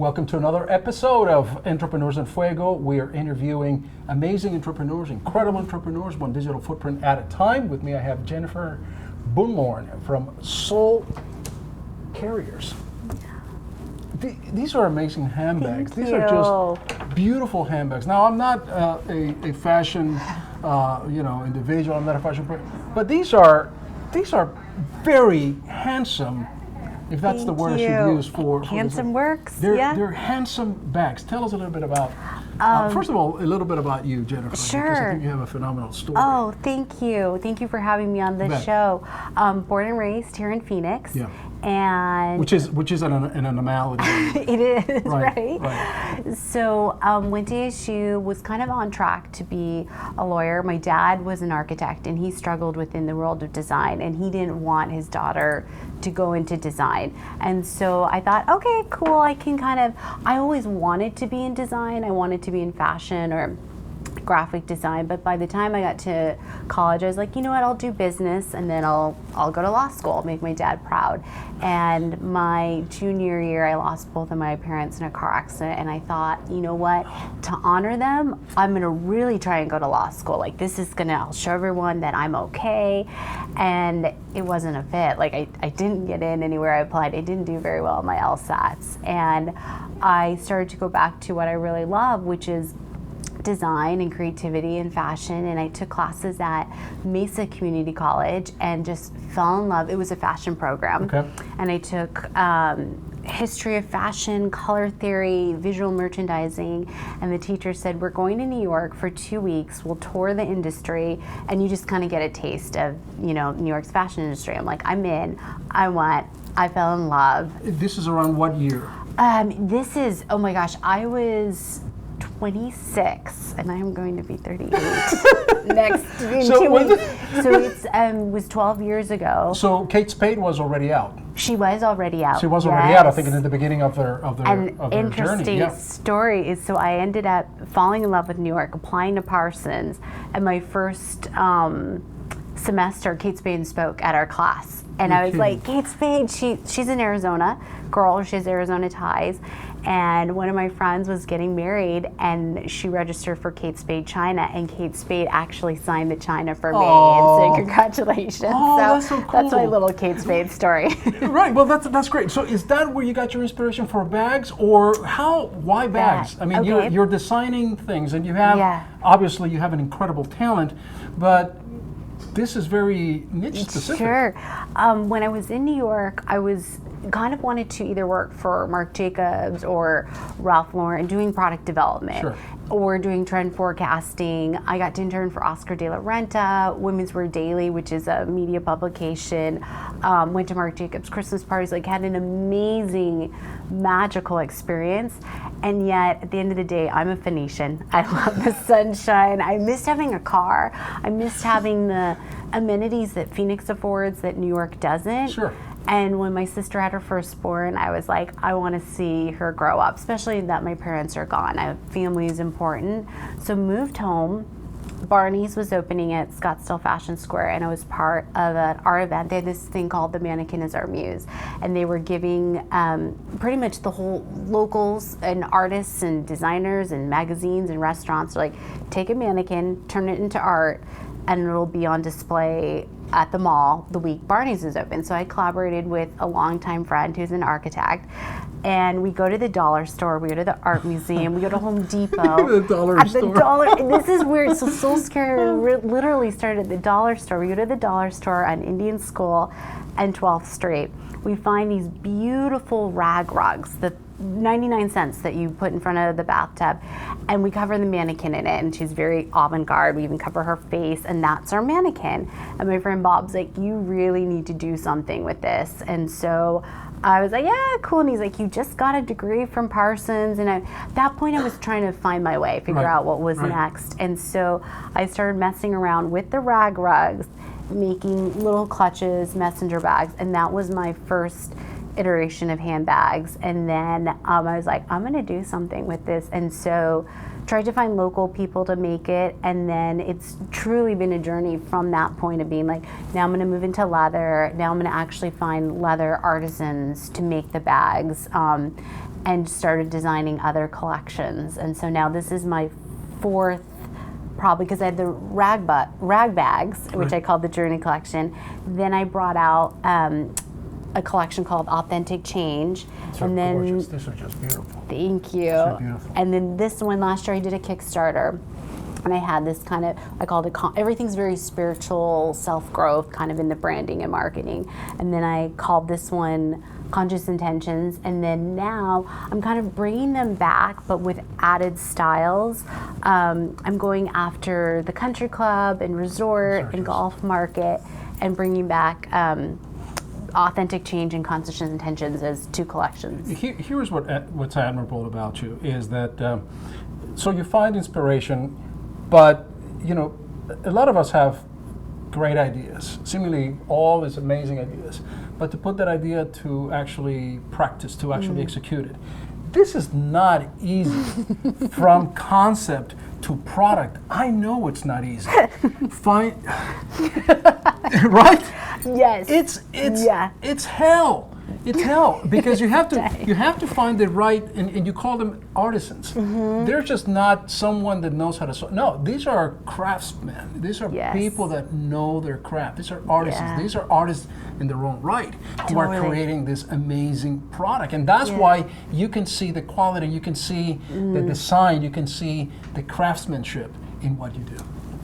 Welcome to another episode of Entrepreneurs in Fuego. We are interviewing amazing entrepreneurs, incredible entrepreneurs, one digital footprint at a time. With me, I have Jennifer Boonlorn from Soul Carriers. These are amazing handbags. Thank These you. are just beautiful handbags. Now, I'm not a fashion, individual. I'm not a fashion person, but these are very handsome. If that's the word I should use for handsome works. They're handsome bags. Tell us a little bit about. First of all, a little bit about you, Jennifer. Sure. Because I think you have a phenomenal story. Oh, thank you. Thank you for having me on this show. Born and raised here in Phoenix. Yeah. And which is an anomaly. It is, right? Right. So went to ASU, was kind of on track to be a lawyer. My dad was an architect and he struggled within the world of design, and he didn't want his daughter to go into design. And so I thought, okay, cool, I always wanted to be in design. I wanted to be in fashion or graphic design, but by the time I got to college, I was like, you know what, I'll do business and then I'll go to law school, make my dad proud. And my junior year, I lost both of my parents in a car accident, and I thought, you know what, to honor them, I'm gonna really try and go to law school. Like, I'll show everyone that I'm okay. And it wasn't a fit. Like, I didn't get in anywhere I applied. I didn't do very well on my LSATs. And I started to go back to what I really love, which is design and creativity and fashion, and I took classes at Mesa Community College and just fell in love. It was a fashion program. Okay. And I took history of fashion, color theory, visual merchandising, and the teacher said, we're going to New York for 2 weeks, we'll tour the industry, and you just kind of get a taste of, New York's fashion industry. I'm like, I'm in, I fell in love. This is around what year? This is, oh my gosh, I was 26, and I am going to be 38 next in 2 weeks. So it was 12 years ago. So Kate Spade was already out. She was already out. She was already out. I think in the beginning of their An journey. interesting Yeah. story is, so I ended up falling in love with New York, applying to Parsons, and my first semester, Kate Spade spoke at our class. And I was like, Kate Spade, she's an Arizona girl, she has Arizona ties, and one of my friends was getting married, and she registered for Kate Spade China, and Kate Spade actually signed the China for me, and said congratulations. Oh, that's so cool. That's my little Kate Spade story. Right, well that's great. So is that where you got your inspiration for bags, or why bags? I mean, okay. you're designing things, and you have, obviously you have an incredible talent, but this is very niche specific. Sure. When I was in New York, I was kind of wanted to either work for Marc Jacobs or Ralph Lauren doing product development. Sure. Or doing trend forecasting. I got to intern for Oscar de la Renta, Women's Wear Daily, which is a media publication. Went to Marc Jacobs Christmas parties, had an amazing, magical experience. And yet, at the end of the day, I'm a Phoenician. I love the sunshine. I missed having a car. I missed having the amenities that Phoenix affords that New York doesn't. Sure. And when my sister had her firstborn, I was like, I want to see her grow up, especially that my parents are gone. Family is important. So moved home. Barney's was opening at Scottsdale Fashion Square, and I was part of our event. They had this thing called The Mannequin is Our Muse, and they were giving pretty much the whole locals and artists and designers and magazines and restaurants, take a mannequin, turn it into art, and it'll be on display at the mall the week Barney's is open. So I collaborated with a longtime friend who's an architect, and we go to the dollar store, we go to the art museum, we go to Home Depot. The dollar store. This is weird. So Soul Scare literally started at the dollar store. We go to the dollar store on Indian School and 12th Street. We find these beautiful rag rugs, the 99 cents that you put in front of the bathtub, and we cover the mannequin in it, and she's very avant-garde. We even cover her face, and that's our mannequin. And my friend Bob's like, you really need to do something with this. And so I was like, yeah, cool. And he's like, you just got a degree from Parsons. And at that point I was trying to find my way, figure out what was next. And so I started messing around with the rag rugs, making little clutches, messenger bags, and that was my first iteration of handbags. And then I was like, I'm gonna do something with this. And so tried to find local people to make it, and then it's truly been a journey from that point of being like, now I'm gonna move into leather, now I'm gonna actually find leather artisans to make the bags. and started designing other collections. And so now this is my fourth, probably, because I had the rag bags, which I called the Journey collection. Then I brought out a collection called Authentic Change. These are gorgeous. These are just beautiful. Thank you. These are beautiful. And then this one, last year I did a Kickstarter. And I had this kind of, I called it, everything's very spiritual, self-growth, kind of in the branding and marketing. And then I called this one Conscious Intentions. And then now I'm kind of bringing them back, but with added styles. I'm going after the country club and resort and golf market and bringing back Authentic Change and Conscious Intentions as two collections. Here's what's admirable about you is that, so you find inspiration, but, you know, a lot of us have great ideas, seemingly all these amazing ideas, but to put that idea to actually practice, to actually execute it, this is not easy. From concept to product, I know it's not easy. Right? Yes. It's hell. It's hell because you have to find the right, and you call them artisans. They're just not someone that knows how to. No, these are craftsmen. These are people that know their craft. These are artisans. These are artists in their own right who are creating this amazing product, and that's why you can see the quality, you can see the design, you can see the craftsmanship in what you do.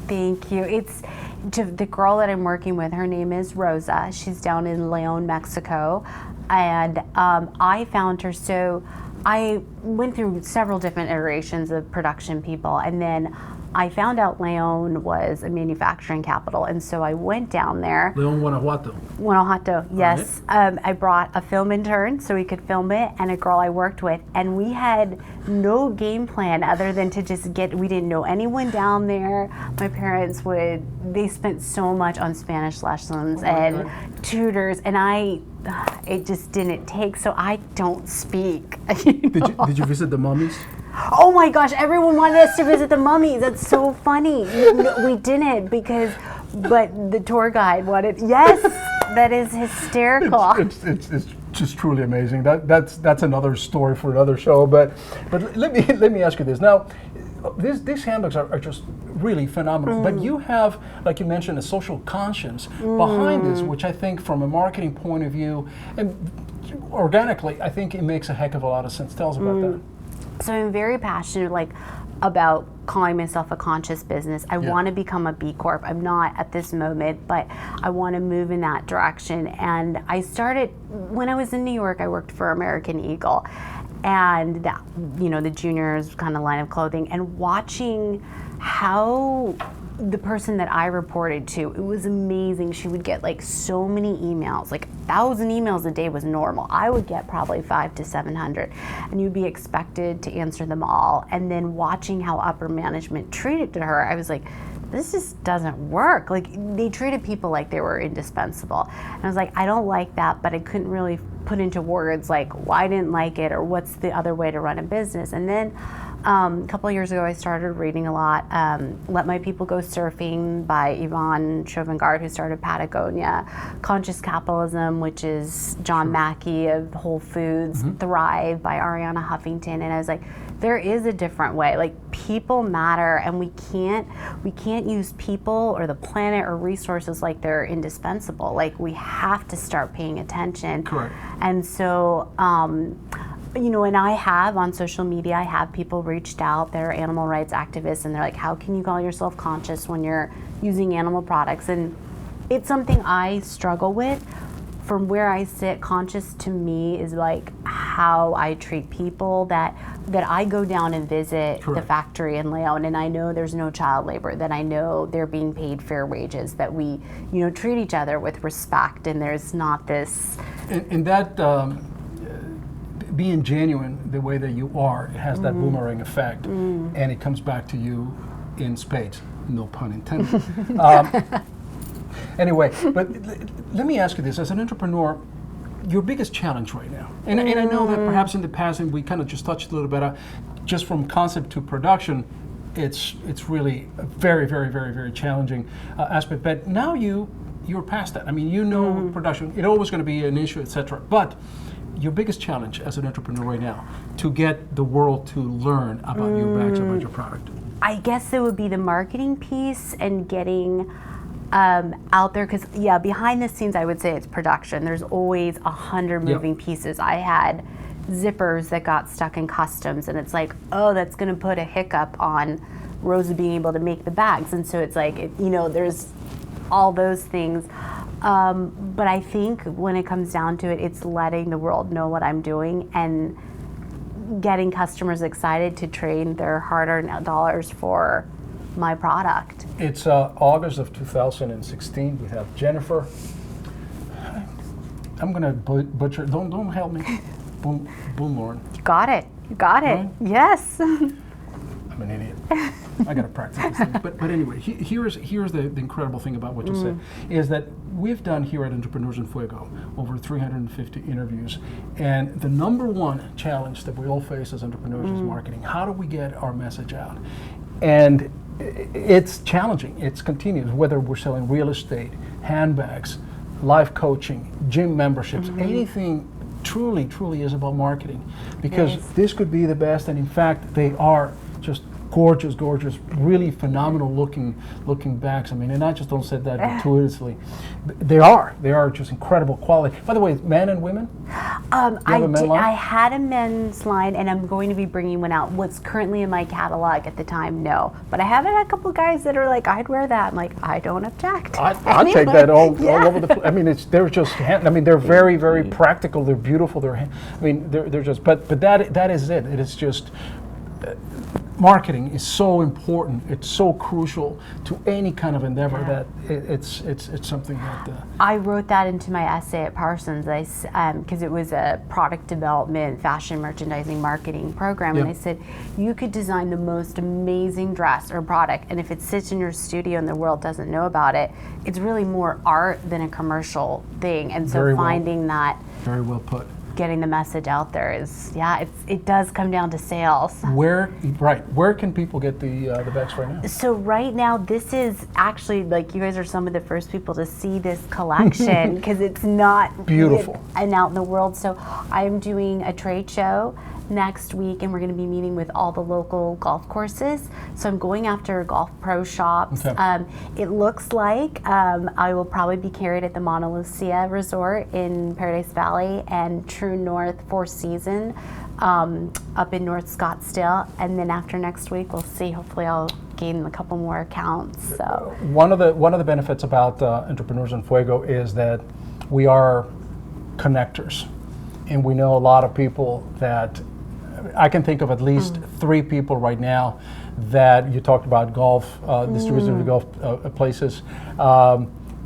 Thank you. It's the girl that I'm working with. Her name is Rosa. She's down in Leon, Mexico, and I found her. So I went through several different iterations of production people, and then I found out Leon was a manufacturing capital, and so I went down there. Leon, Guanajuato. Guanajuato, yes. Right. I brought a film intern so we could film it, and a girl I worked with, and we had no game plan other than to just we didn't know anyone down there. My parents they spent so much on Spanish lessons and tutors, and it just didn't take, so I don't speak. Did you visit the mummies? Oh my gosh, everyone wanted us to visit the mummies. That's so funny. We didn't but the tour guide wanted. Yes, that is hysterical. It's just truly amazing. That's another story for another show. But let me ask you this. Now, these handbooks are just really phenomenal. But you have, like you mentioned, a social conscience behind this, which I think from a marketing point of view, and organically, I think it makes a heck of a lot of sense. Tell us about that. So I'm very passionate about calling myself a conscious business. I want to become a B Corp. I'm not at this moment, but I want to move in that direction. And I started, when I was in New York, I worked for American Eagle. And that, the juniors kind of line of clothing, and watching how the person that I reported to, it was amazing. She would get so many emails, 1,000 emails a day was normal. I would get probably 500 to 700, and you'd be expected to answer them all. And then watching how upper management treated her, I was like, this just doesn't work. They treated people like they were indispensable. And I was like, I don't like that, but I couldn't really put into words why I didn't like it or what's the other way to run a business. And then a couple of years ago, I started reading a lot. Let My People Go Surfing by Yvonne Chauvingard, who started Patagonia. Conscious Capitalism, which is John Mackey of Whole Foods. Thrive by Arianna Huffington. And I was like, there is a different way. People matter, and we can't use people or the planet or resources like they're indispensable. We have to start paying attention. Correct. And so, and I have on social media, I have people reached out, they're animal rights activists, and they're like, how can you call yourself conscious when you're using animal products? And it's something I struggle with. From where I sit, conscious to me is how I treat people, that I go down and visit the factory in Leon, and I know there's no child labor, that I know they're being paid fair wages, that we treat each other with respect, and there's not this. And that being genuine the way that you are, it has that boomerang effect, and it comes back to you in spades, no pun intended. Anyway, but let me ask you this: as an entrepreneur, your biggest challenge right now, and I know that perhaps in the past, and we kind of just touched a little bit, just from concept to production, it's really a very, very, very, very challenging aspect. But now you're past that. I mean, production, it's always going to be an issue, etc. But your biggest challenge as an entrepreneur right now to get the world to learn about your bags, about your product? I guess it would be the marketing piece and getting out there, because behind the scenes I would say it's production. There's always 100 moving pieces. I had zippers that got stuck in customs, and it's like, oh, that's going to put a hiccup on Rosa being able to make the bags, and so it's like, there's all those things. But I think when it comes down to it, it's letting the world know what I'm doing and getting customers excited to trade their hard-earned dollars for my product. It's August of 2016. We have Jennifer. I'm gonna butcher. Don't help me. Boonlorn. You got it. You got it. Right? Yes. I'm an idiot. I gotta practice these things. But anyway, here's the incredible thing about what you said, is that we've done here at Entrepreneurs in Fuego over 350 interviews, and the number one challenge that we all face as entrepreneurs is marketing. How do we get our message out? And it's challenging. It's continuous. Whether we're selling real estate, handbags, life coaching, gym memberships, anything truly is about marketing, because this could be the best, and in fact they are just gorgeous, really phenomenal looking bags. I mean, and I just don't say that gratuitously. They are just incredible quality. By the way, men and women? I had a men's line, and I'm going to be bringing one out. What's currently in my catalog at the time, no. But I have had a couple guys that are like, I'd wear that. I'm like, I don't object. I'll take that all over the place. I mean, they're very practical. They're beautiful. They're just. But that is it. It is just. Marketing is so important. It's so crucial to any kind of endeavor that it's something that. I wrote that into my essay at Parsons. Because it was a product development, fashion merchandising, marketing program, and I said you could design the most amazing dress or product, and if it sits in your studio and the world doesn't know about it, it's really more art than a commercial thing. And so finding that. Very well put. Getting the message out there is, it does come down to sales. Where can people get the bags right now? So right now, this is actually, like, you guys are some of the first people to see this collection, because it's not beautiful and out in the world. So I'm doing a trade show next week, and we're going to be meeting with all the local golf courses. So I'm going after golf pro shops. Okay. It looks like I will probably be carried at the Mauna Lucia Resort in Paradise Valley and True North Four Seasons up in North Scottsdale. And then after next week, we'll see. Hopefully I'll gain a couple more accounts. So one of the benefits about Entrepreneurs in Fuego is that we are connectors, and we know a lot of people that. I can think of at least 3 people right now that you talked about golf, distributors of golf places.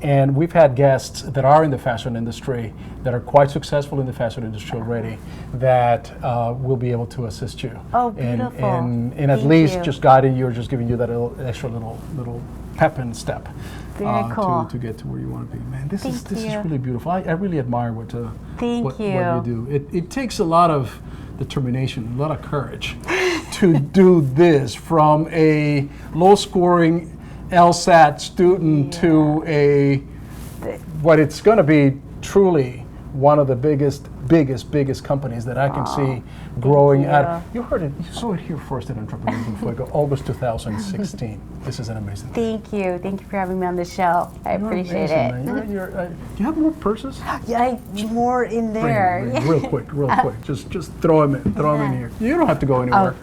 And we've had guests that are in the fashion industry, that are quite successful in the fashion industry already, that will be able to assist you. Oh, beautiful. And at least just guiding you or just giving you that extra little pep and step. Very cool. To get to where you want to be. Man, this is really beautiful. I really admire what you do. It takes a lot of determination, a lot of courage to do this, from a low-scoring LSAT student to what it's going to be truly one of the biggest companies that I can see growing at. You heard it, you saw it here first at Entrepreneurs in Fuego, August 2016. This is an amazing thing. Thank you for having me on the show. I appreciate it. Do you have more purses? Yeah, more in there. Real quick. Just throw them in here. You don't have to go anywhere.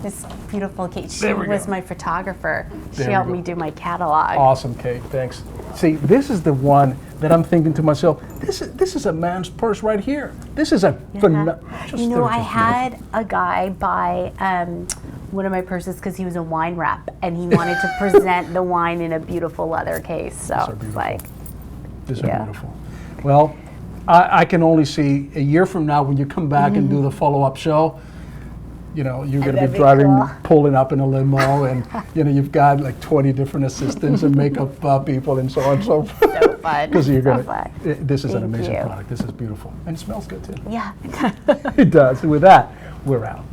This beautiful Kate, she was my photographer. She helped me do my catalog. Awesome, Kate, thanks. See, this is the one that I'm thinking to myself, this is a man's purse right here. This is a I had a guy buy one of my purses because he was a wine rep, and he wanted to present the wine in a beautiful leather case. So these are beautiful. Well, I can only see a year from now when you come back and do the follow-up show. You're going to be pulling up in a limo, and you've got like 20 different assistants and makeup people and so on and so forth. So fun. Because this is an amazing product. This is beautiful, and it smells good too. Yeah. It does. With that, we're out.